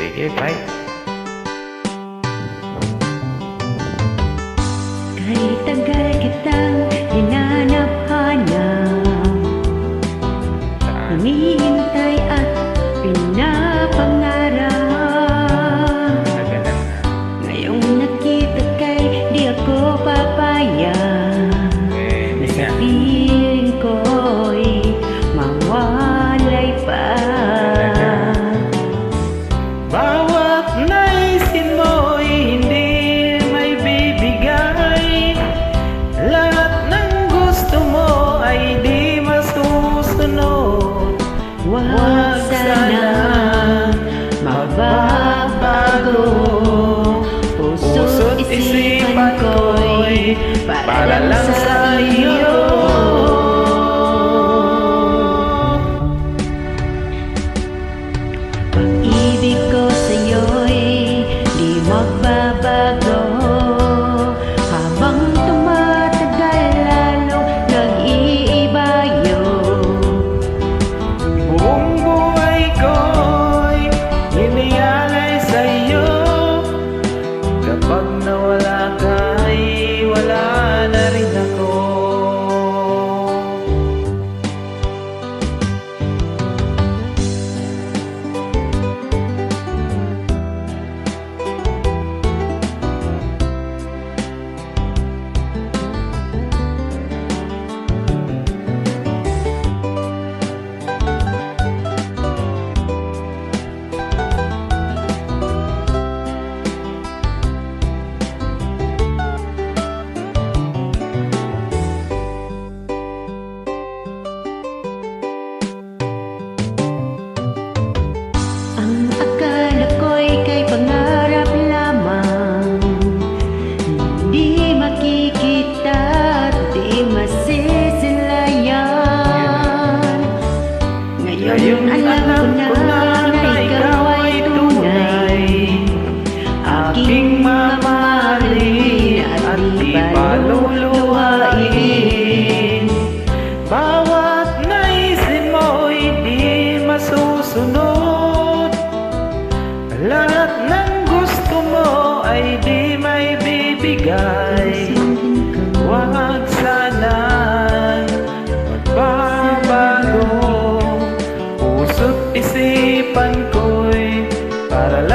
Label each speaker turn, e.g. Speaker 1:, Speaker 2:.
Speaker 1: Sige, bye.
Speaker 2: Kahit tagal kitang hinanap-hanap, hinihintay at pinapangarap. Ngayong nakita kay di ako papayag na sa piling ko'y mawalay pa.
Speaker 1: Bawat naisin mo'y hindi may bibigay. Lahat ng gusto mo ay di masusunod.
Speaker 2: Huwag sana magbabago. Puso't isipan ko'y para lang sa iyo. Pag-ibig ko sa'yo'y di magbabago. Habang tumatagal lalong nag-iiba yun.
Speaker 1: Buong buhay ko'y inialay sa'yo. Kapag nawala ka ay wala na rin ako.
Speaker 2: Ang akala ko'y kay pangarap lamang, hindi makikita at di masisilayan. Ngayon alam ko na ikaw ay tunay, aking mamahalin at di paluluhain.
Speaker 1: Bawat naisin mo'y di masusunod. Lahat ng gusto mo ay di may bibigay. Huwag sana magbabago. Puso't isipan ko'y para